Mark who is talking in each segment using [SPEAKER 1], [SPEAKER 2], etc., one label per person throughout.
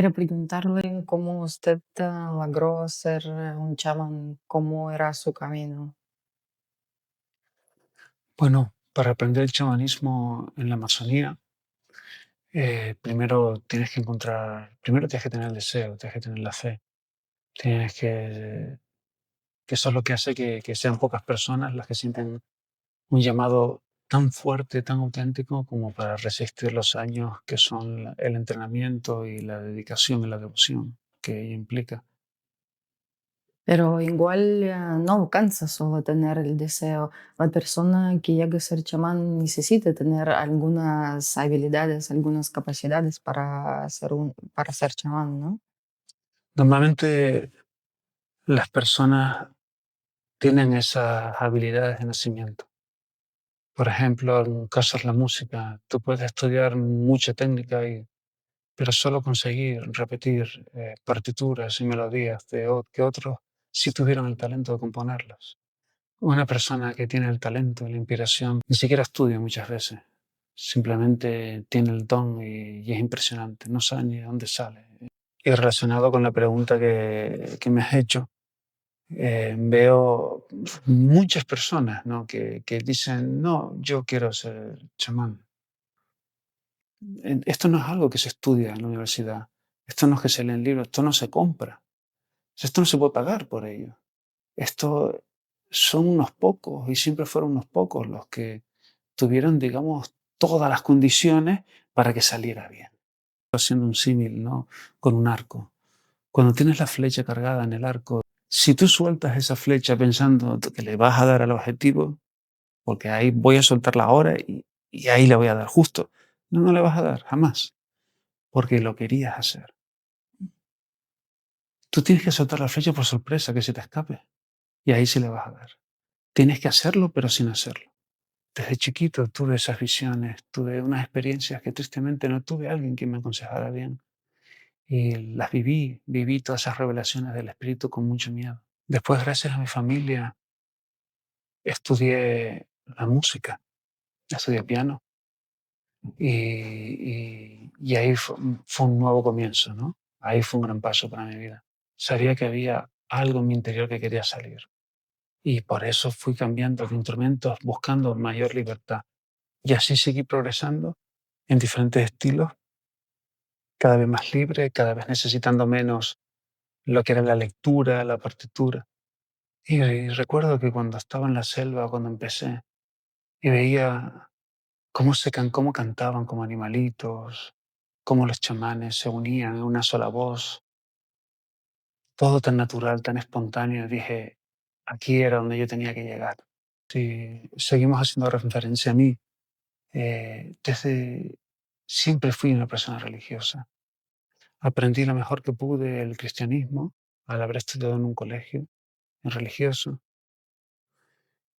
[SPEAKER 1] Quiero preguntarle cómo usted logró ser un chamán, cómo era su camino.
[SPEAKER 2] Bueno, para aprender el chamanismo en la Amazonía, primero tienes que tener el deseo, tienes que tener la fe, tienes que eso es lo que hace que sean pocas personas las que sienten un llamado tan fuerte, tan auténtico como para resistir los años que son el entrenamiento y la dedicación y la devoción que ello implica.
[SPEAKER 1] Pero igual no alcanza solo tener el deseo. La persona que llega a ser chamán necesita tener algunas habilidades, algunas capacidades para ser chamán, ¿no?
[SPEAKER 2] Normalmente las personas tienen esas habilidades de nacimiento. Por ejemplo, en un caso es la música. Tú puedes estudiar mucha técnica, pero solo conseguir repetir partituras y melodías que otros sí tuvieron el talento de componerlas. Una persona que tiene el talento, la inspiración, ni siquiera estudia muchas veces. Simplemente tiene el don y es impresionante. No sabe ni de dónde sale. Y relacionado con la pregunta que me has hecho, veo muchas personas, ¿no? que dicen, no, yo quiero ser chamán. Esto no es algo que se estudia en la universidad, esto no es que se lee en libros, esto no se compra, esto no se puede pagar por ello. Esto son unos pocos y siempre fueron unos pocos los que tuvieron, digamos, todas las condiciones para que saliera bien. Haciendo un símil, ¿no? Con un arco. Cuando tienes la flecha cargada en el arco, si tú sueltas esa flecha pensando que le vas a dar al objetivo, porque ahí voy a soltarla ahora y ahí le voy a dar justo. No, no le vas a dar, jamás, porque lo querías hacer. Tú tienes que soltar la flecha por sorpresa, que se te escape, y ahí sí le vas a dar. Tienes que hacerlo, pero sin hacerlo. Desde chiquito tuve esas visiones, tuve unas experiencias que tristemente no tuve alguien que me aconsejara bien. Y las viví todas esas revelaciones del espíritu con mucho miedo. Después, gracias a mi familia, estudié la música, estudié piano y ahí fue un nuevo comienzo, ¿no? Ahí fue un gran paso para mi vida. Sabía que había algo en mi interior que quería salir y por eso fui cambiando de instrumentos, buscando mayor libertad. Y así seguí progresando en diferentes estilos, cada vez más libre, cada vez necesitando menos lo que era la lectura, la partitura. Y recuerdo que cuando estaba en la selva, cuando empecé, y veía cómo cantaban como animalitos, cómo los chamanes se unían en una sola voz, todo tan natural, tan espontáneo, dije, aquí era donde yo tenía que llegar. Si seguimos haciendo referencia a mí, desde siempre fui una persona religiosa. Aprendí lo mejor que pude el cristianismo al haber estudiado en un colegio religioso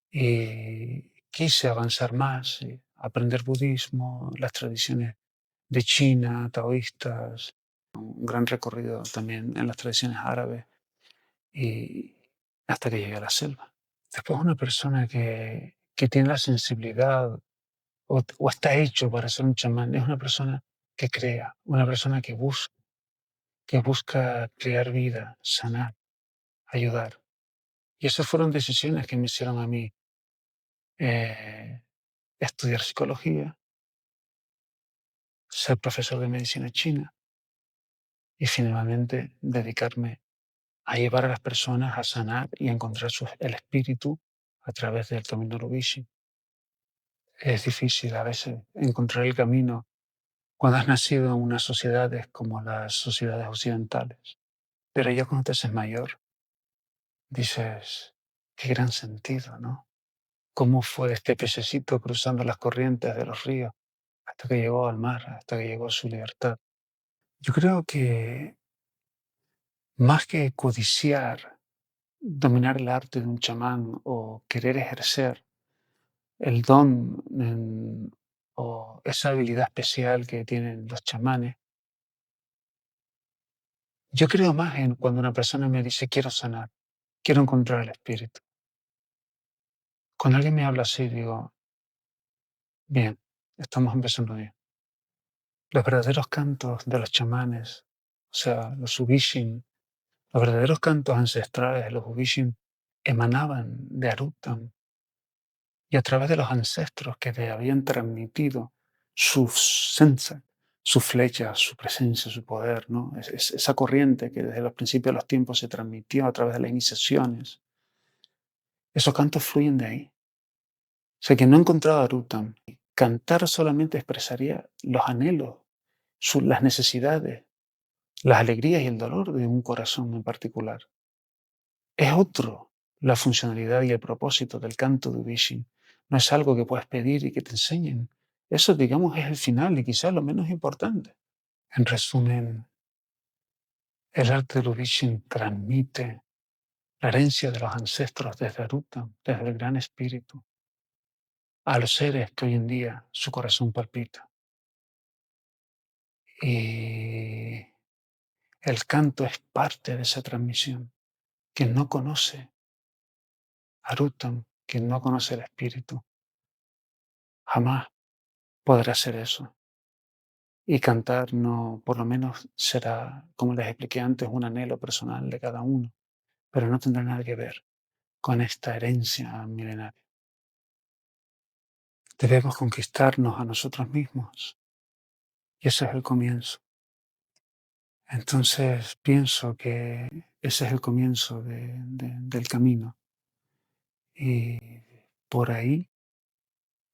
[SPEAKER 2] y quise avanzar más, aprender budismo, las tradiciones de China, taoístas, un gran recorrido también en las tradiciones árabes y hasta que llegué a la selva. Después una persona que tiene la sensibilidad o está hecho para ser un chamán es una persona que crea, una persona que busca crear vida, sanar, ayudar. Y esas fueron decisiones que me hicieron a mí eh, estudiar psicología, ser profesor de medicina china y finalmente dedicarme a llevar a las personas a sanar y a encontrar el espíritu a través del camino Lovishi. Es difícil a veces encontrar el camino cuando has nacido en unas sociedades como las sociedades occidentales, pero ya cuando te haces mayor, dices, qué gran sentido, ¿no? ¿Cómo fue este pececito cruzando las corrientes de los ríos hasta que llegó al mar, hasta que llegó a su libertad? Yo creo que más que codiciar, dominar el arte de un chamán o querer ejercer el don o esa habilidad especial que tienen los chamanes, yo creo más en cuando una persona me dice quiero sanar, quiero encontrar el espíritu. Cuando alguien me habla así, digo, bien, estamos empezando bien. Los verdaderos cantos de los chamanes O sea, los Ubishin, los verdaderos cantos ancestrales de los Ubishin emanaban de Aruttam, y a través de los ancestros que le habían transmitido su sensa, su flecha, su presencia, su poder, ¿no? Esa corriente que desde los principios de los tiempos se transmitió a través de las iniciaciones. Esos cantos fluyen de ahí. O sea, que no he encontrado a Aruttam. Cantar solamente expresaría los anhelos, las necesidades, las alegrías y el dolor de un corazón en particular. Es otro la funcionalidad y el propósito del canto de Ubishin. No es algo que puedas pedir y que te enseñen. Eso, digamos, es el final y quizás lo menos importante. En resumen, el arte del Ubishin transmite la herencia de los ancestros desde Aruttam, desde el Gran Espíritu, a los seres que hoy en día su corazón palpita. Y el canto es parte de esa transmisión. Quien no conoce Aruttam, quien no conoce el Espíritu, jamás podrá hacer eso. Y cantar no, por lo menos será, como les expliqué antes, un anhelo personal de cada uno, pero no tendrá nada que ver con esta herencia milenaria. Debemos conquistarnos a nosotros mismos y ese es el comienzo. Entonces pienso que ese es el comienzo del camino y por ahí,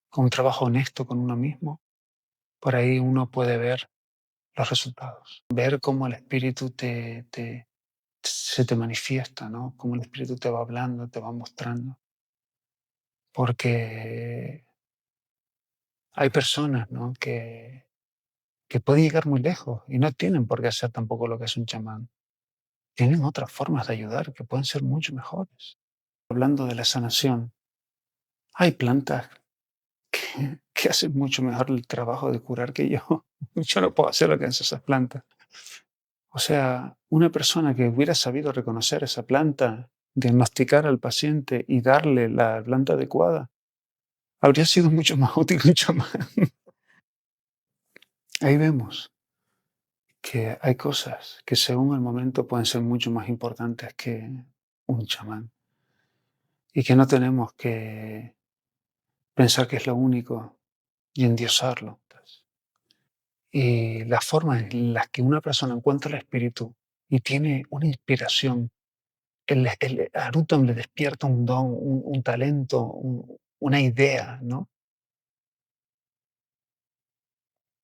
[SPEAKER 2] con un trabajo honesto con uno mismo, por ahí uno puede ver los resultados, ver cómo el espíritu se te manifiesta, ¿no? Cómo el espíritu te va hablando, te va mostrando. Porque hay personas, ¿no? que pueden llegar muy lejos y no tienen por qué hacer tampoco lo que es un chamán. Tienen otras formas de ayudar que pueden ser mucho mejores. Hablando de la sanación, hay plantas que hacen mucho mejor el trabajo de curar que yo. Yo no puedo hacer lo que hacen esas plantas. O sea, una persona que hubiera sabido reconocer esa planta, diagnosticar al paciente y darle la planta adecuada, habría sido mucho más útil que un chamán. Ahí vemos que hay cosas que según el momento pueden ser mucho más importantes que un chamán y que no tenemos que pensar que es lo único y endiosarlo. Y la forma en la que una persona encuentra el espíritu y tiene una inspiración, el Arutam le despierta un don, un talento, una idea, ¿no?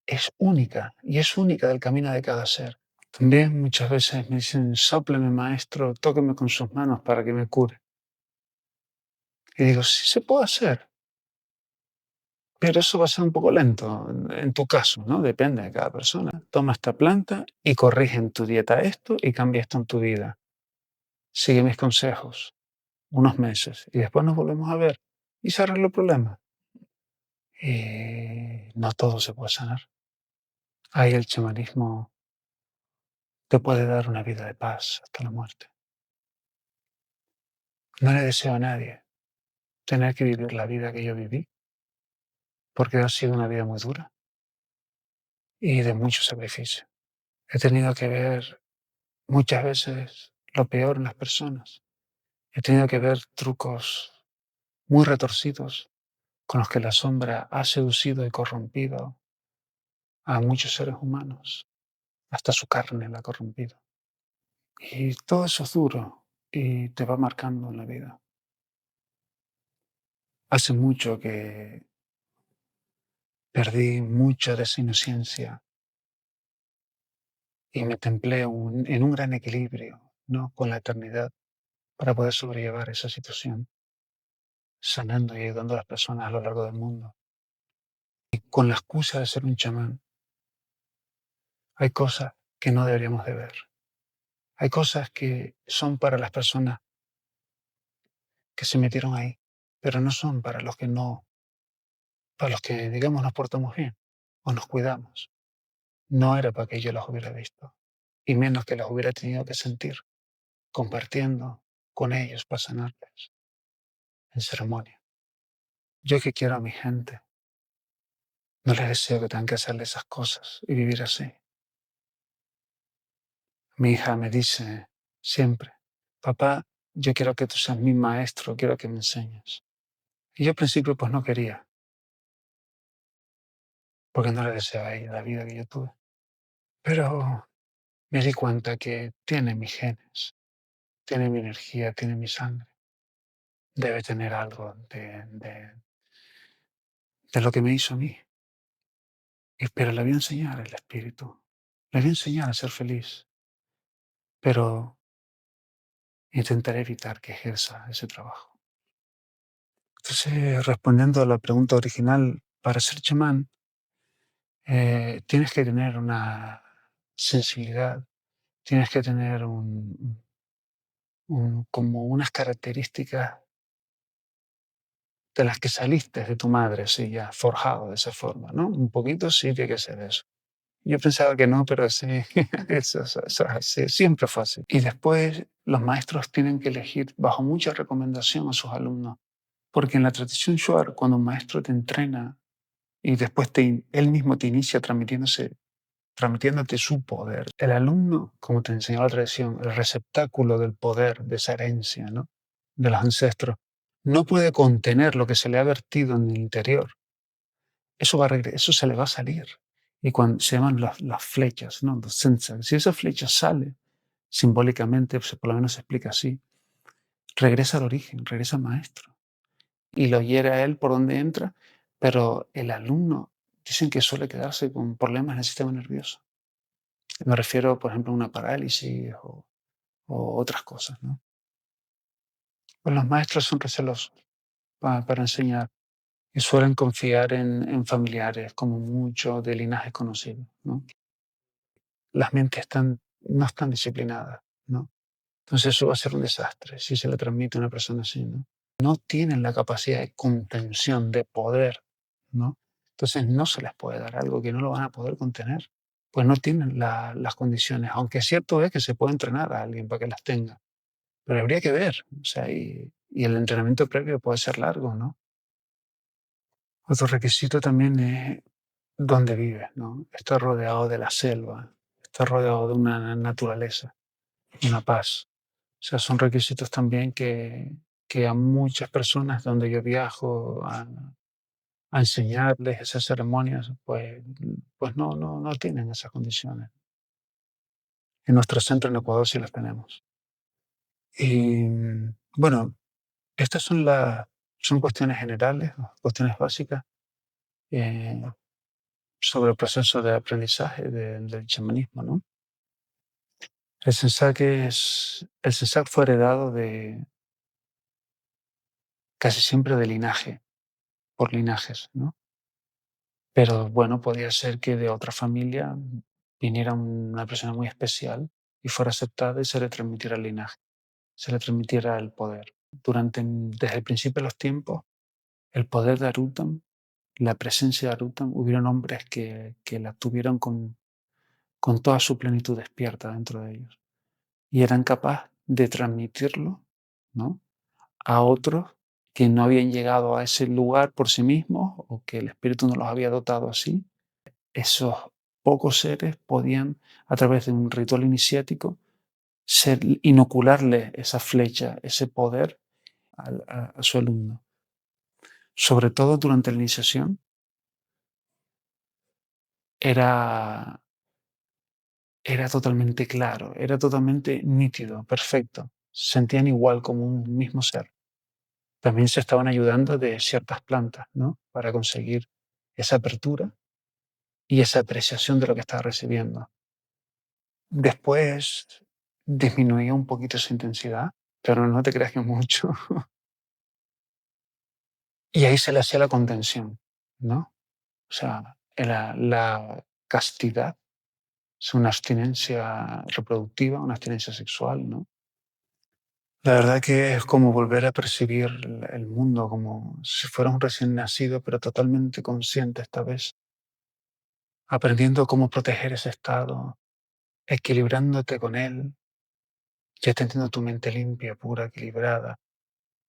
[SPEAKER 2] Es única y es única del camino de cada ser. También muchas veces me dicen, sópleme maestro, tóqueme con sus manos para que me cure. Y digo, sí se puede hacer, pero eso va a ser un poco lento en tu caso, ¿no? Depende de cada persona. Toma esta planta y corrige en tu dieta esto y cambia esto en tu vida. Sigue mis consejos unos meses y después nos volvemos a ver y se arregla el problema. Y no todo se puede sanar. Ahí el chamanismo te puede dar una vida de paz hasta la muerte. No le deseo a nadie tener que vivir la vida que yo viví, porque ha sido una vida muy dura y de mucho sacrificio. He tenido que ver muchas veces lo peor en las personas. He tenido que ver trucos muy retorcidos con los que la sombra ha seducido y corrompido a muchos seres humanos. Hasta su carne la ha corrompido. Y todo eso es duro y te va marcando en la vida. Hace mucho que perdí mucha de esa inocencia y me templé en un gran equilibrio, ¿no? Con la eternidad para poder sobrellevar esa situación, sanando y ayudando a las personas a lo largo del mundo. Y con la excusa de ser un chamán, hay cosas que no deberíamos de ver. Hay cosas que son para las personas que se metieron ahí, pero no son para los que no, para los que, digamos, nos portamos bien o nos cuidamos. No era para que yo las hubiera visto, y menos que las hubiera tenido que sentir, compartiendo con ellos para sanarles en ceremonia. Yo que quiero a mi gente, no les deseo que tengan que hacerle esas cosas y vivir así. Mi hija me dice siempre: "Papá, yo quiero que tú seas mi maestro, quiero que me enseñes". Y yo al principio, pues, no quería, porque no le deseaba a ella la vida que yo tuve. Pero me di cuenta que tiene mis genes, tiene mi energía, tiene mi sangre. Debe tener algo de lo que me hizo a mí. Pero le voy a enseñar el espíritu. Le voy a enseñar a ser feliz, pero intentaré evitar que ejerza ese trabajo. Entonces, respondiendo a la pregunta original, para ser chamán, tienes que tener una sensibilidad, tienes que tener como unas características de las que saliste de tu madre, sí, ya forjado de esa forma, ¿no? Un poquito sí que hay que ser eso. Yo pensaba que no, pero sí, eso es así, siempre fue así. Y después los maestros tienen que elegir bajo mucha recomendación a sus alumnos, porque en la tradición Shuar, cuando un maestro te entrena y después él mismo te inicia transmitiéndote su poder, el alumno, como te enseñó la tradición, el receptáculo del poder, de esa herencia, ¿no? De los ancestros, no puede contener lo que se le ha vertido en el interior. Eso se le va a salir. Y cuando se llaman las flechas, ¿no? Los zigzags. Si esa flecha sale, simbólicamente, pues, por lo menos se explica así, regresa al origen, regresa al maestro. Y lo hiere a él por donde entra, pero el alumno dicen que suele quedarse con problemas en el sistema nervioso. Me refiero, por ejemplo, a una parálisis o otras cosas, ¿no? Pues los maestros son recelosos para enseñar y suelen confiar en familiares, como mucho de linajes conocidos, ¿no? Las mentes no están disciplinadas, ¿no? Entonces eso va a ser un desastre si se le transmite a una persona así, ¿no? No tienen la capacidad de contención, de poder, ¿no? Entonces no se les puede dar algo que no lo van a poder contener, pues no tienen las condiciones, aunque es cierto es que se puede entrenar a alguien para que las tenga, pero habría que ver, o sea, y el entrenamiento previo puede ser largo, ¿no? Otro requisito también es dónde vives, ¿no? Estar rodeado de la selva, estar rodeado de una naturaleza, una paz. O sea, son requisitos también que a muchas personas donde yo viajo a enseñarles esas ceremonias, pues no tienen esas condiciones. En nuestro centro en Ecuador sí las tenemos. Y bueno, estas son cuestiones generales, cuestiones básicas eh, sobre el proceso de aprendizaje del chamanismo, ¿no? El Sensak fue heredado casi siempre de linaje, por linajes, ¿no? Pero bueno, podía ser que de otra familia viniera una persona muy especial y fuera aceptada y se le transmitiera el linaje, se le transmitiera el poder. Desde el principio de los tiempos, el poder de Arutam, la presencia de Arutam, hubieron hombres que la tuvieron con toda su plenitud despierta dentro de ellos y eran capaces de transmitirlo, ¿no? A otros que no habían llegado a ese lugar por sí mismos o que el espíritu no los había dotado así. Esos pocos seres podían, a través de un ritual iniciático, inocularle esa flecha, ese poder a su alumno. Sobre todo durante la iniciación, era, era totalmente claro, era totalmente nítido, perfecto. Se sentían igual como un mismo ser. También se estaban ayudando de ciertas plantas, ¿no? Para conseguir esa apertura y esa apreciación de lo que estaba recibiendo. Después disminuía un poquito esa intensidad, pero no te creas que mucho. Y ahí se le hacía la contención, ¿no? O sea, la castidad es una abstinencia reproductiva, una abstinencia sexual, ¿no? La verdad que es como volver a percibir el mundo como si fuera un recién nacido, pero totalmente consciente esta vez, aprendiendo cómo proteger ese estado, equilibrándote con él, ya teniendo tu mente limpia, pura, equilibrada,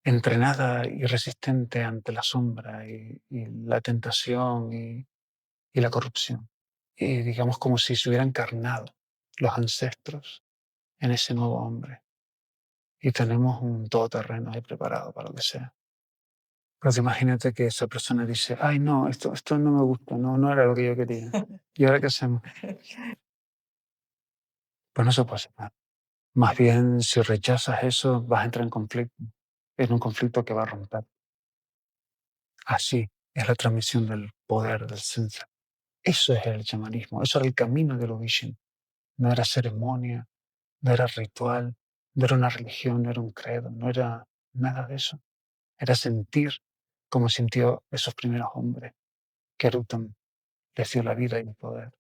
[SPEAKER 2] entrenada y resistente ante la sombra y la tentación y la corrupción. Y digamos como si se hubieran encarnado los ancestros en ese nuevo hombre y tenemos un todoterreno ahí preparado para lo que sea. Pero imagínate que esa persona dice, ay no, esto no me gusta, no, no era lo que yo quería. ¿Y ahora qué hacemos? Pues no se puede hacer nada. Más bien, si rechazas eso, vas a entrar en un conflicto que va a romper. Así es la transmisión del poder del Sensa. Eso es el chamanismo, eso era el camino de los Vishen. No era ceremonia, no era ritual, no era una religión, no era un credo, no era nada de eso. Era sentir como sintió esos primeros hombres que Rutam les dio la vida y el poder.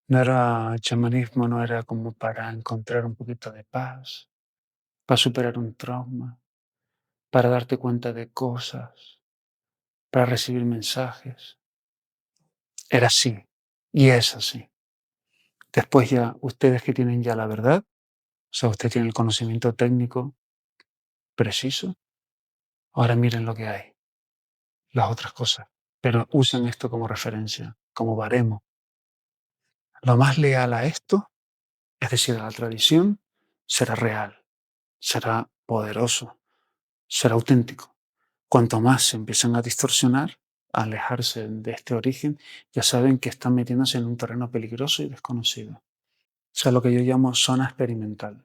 [SPEAKER 2] No era chamanismo, no era como para encontrar un poquito de paz, para superar un trauma, para darte cuenta de cosas, para recibir mensajes. Era así, y es así. Después ya, ustedes que tienen ya la verdad, o sea, ustedes tienen el conocimiento técnico preciso, ahora miren lo que hay, las otras cosas, pero usen esto como referencia, como baremo. Lo más leal a esto, es decir, a la tradición, será real, será poderoso, será auténtico. Cuanto más se empiezan a distorsionar, a alejarse de este origen, ya saben que están metiéndose en un terreno peligroso y desconocido. O sea, lo que yo llamo zona experimental.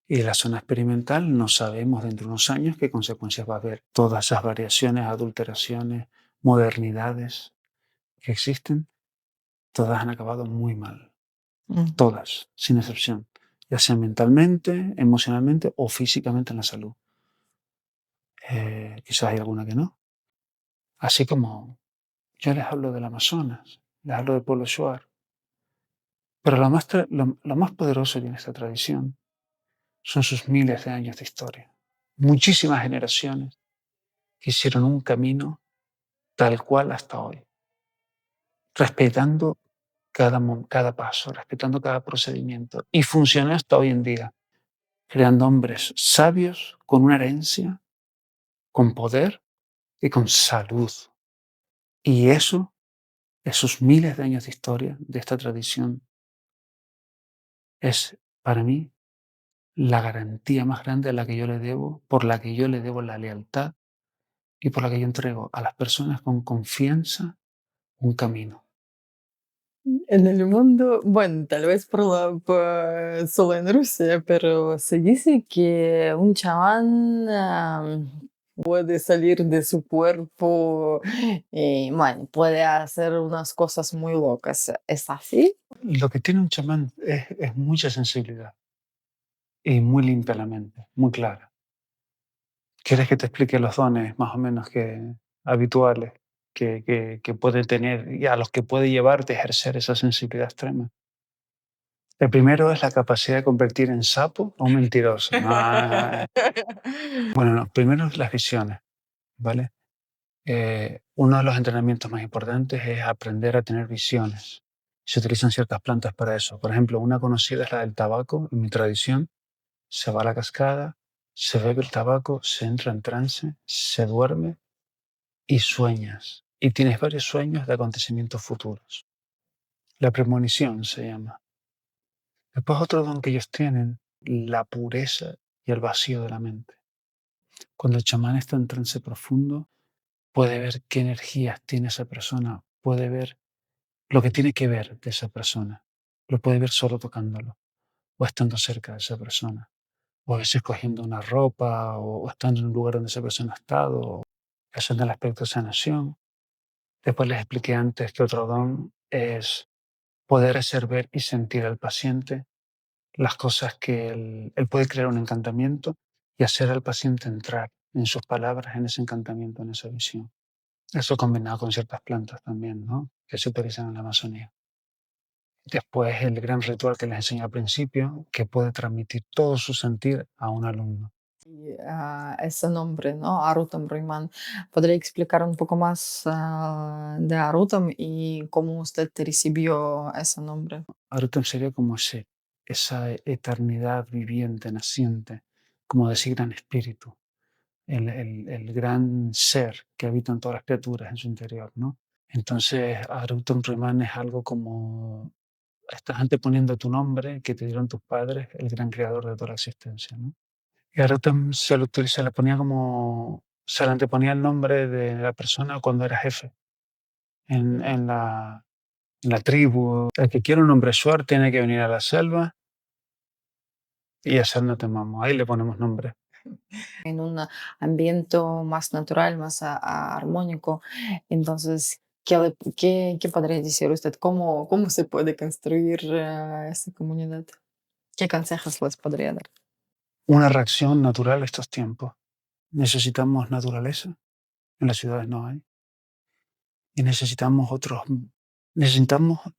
[SPEAKER 2] Y la zona experimental no sabemos dentro de unos años qué consecuencias va a haber. Todas esas variaciones, adulteraciones, modernidades que existen, todas han acabado muy mal.
[SPEAKER 1] Mm.
[SPEAKER 2] Todas, sin excepción. Ya sea mentalmente, emocionalmente o físicamente en la salud. Quizás hay alguna que no. Así como yo les hablo del Amazonas, les hablo del pueblo Shuar. Pero lo más poderoso que tiene esta tradición son sus miles de años de historia. Muchísimas generaciones que hicieron un camino tal cual hasta hoy, respetando cada paso, respetando cada procedimiento. Y funciona hasta hoy en día, creando hombres sabios con una herencia, con poder y con salud. Y eso, esos miles de años de historia de esta tradición, es para mí la garantía más grande a la que yo le debo, por la que yo le debo la lealtad y por la que yo entrego a las personas con confianza un camino.
[SPEAKER 1] En el mundo, bueno, tal vez solo en Rusia, pero se dice que un chamán puede salir de su cuerpo y, bueno, puede hacer unas cosas muy locas. ¿Es así?
[SPEAKER 2] Lo que tiene un chamán es mucha sensibilidad y muy limpia la mente, muy clara. ¿Quieres que te explique los dones más o menos habituales que puede tener y a los que puede llevarte a ejercer esa sensibilidad extrema? El primero es la capacidad de convertir en sapo a un mentiroso. Ah, bueno, no, primero las visiones, ¿vale? Uno de los entrenamientos más importantes es aprender a tener visiones. Se utilizan ciertas plantas para eso. Por ejemplo, una conocida es la del tabaco. En mi tradición, se va a la cascada, se bebe el tabaco, se entra en trance, se duerme y sueñas. Y tienes varios sueños de acontecimientos futuros. La premonición se llama. Después otro don que ellos tienen, la pureza y el vacío de la mente. Cuando el chamán está en trance profundo, puede ver qué energías tiene esa persona, puede ver lo que tiene que ver de esa persona. Lo puede ver solo tocándolo o estando cerca de esa persona. O a veces cogiendo una ropa o estando en un lugar donde esa persona ha estado, o haciendo el aspecto de sanación. Después les expliqué antes que otro don es poder hacer ver y sentir al paciente las cosas que él puede crear un encantamiento y hacer al paciente entrar en sus palabras en ese encantamiento, en esa visión. Eso combinado con ciertas plantas también, ¿no? Que se utilizan en la Amazonía. Después el gran ritual que les enseñé al principio, que puede transmitir todo su sentir a un alumno.
[SPEAKER 1] Y, ese nombre, ¿no? Arutam Roimán. ¿Podría explicar un poco más de Arutam y cómo usted recibió ese nombre?
[SPEAKER 2] Arutam sería como esa eternidad viviente, naciente, como de ese gran espíritu, el gran ser que habita en todas las criaturas en su interior, ¿no? Entonces, Arutam Brahman es algo como estás anteponiendo tu nombre que te dieron tus padres, el gran creador de toda la existencia, ¿no? Y Arutam se le ponía como, se le anteponía el nombre de la persona cuando era jefe en la tribu. El que quiere un hombre suerte tiene que venir a la selva y hacer no temamos. Ahí le ponemos nombre.
[SPEAKER 1] En un ambiente más natural, más armónico. Entonces, ¿qué podría decir usted? ¿Cómo se puede construir esa comunidad? ¿Qué consejos les podría dar?
[SPEAKER 2] Una reacción natural a estos tiempos. Necesitamos naturaleza, en las ciudades no hay, y necesitamos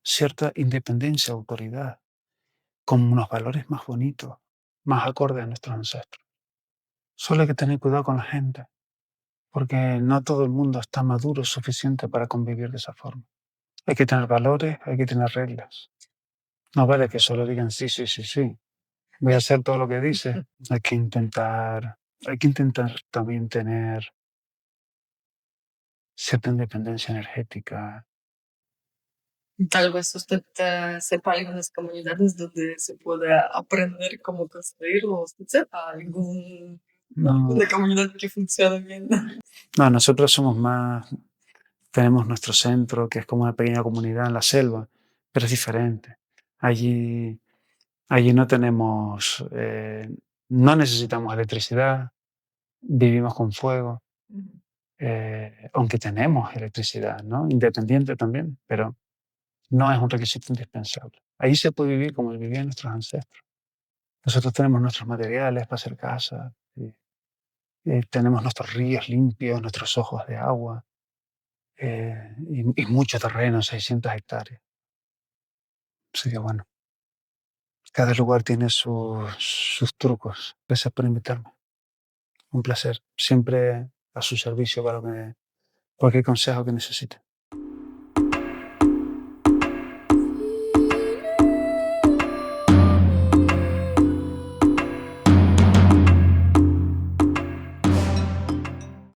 [SPEAKER 2] cierta independencia, autoridad, con unos valores más bonitos, más acordes a nuestros ancestros. Solo hay que tener cuidado con la gente, porque no todo el mundo está maduro suficiente para convivir de esa forma. Hay que tener valores, hay que tener reglas. No vale que solo digan sí, sí, sí, sí. Voy a hacer todo lo que dice. Hay que intentar también tener cierta independencia energética.
[SPEAKER 1] Tal vez usted sepa algunas comunidades donde se puede aprender cómo construirlo. ¿Usted sepa
[SPEAKER 2] No,
[SPEAKER 1] alguna comunidad que funcione bien?
[SPEAKER 2] no, nosotros somos más, tenemos nuestro centro, que es como una pequeña comunidad en la selva, pero es diferente. Allí, allí no necesitamos electricidad, vivimos con fuego, aunque tenemos electricidad, ¿no? Independiente también, pero no es un requisito indispensable. Ahí se puede vivir como vivían nuestros ancestros. Nosotros tenemos nuestros materiales para hacer casa, tenemos nuestros ríos limpios, nuestros ojos de agua, y mucho terreno, 600 hectáreas. Así que bueno, cada lugar tiene sus trucos. Gracias por invitarme. Un placer. Siempre a su servicio para cualquier consejo que necesite.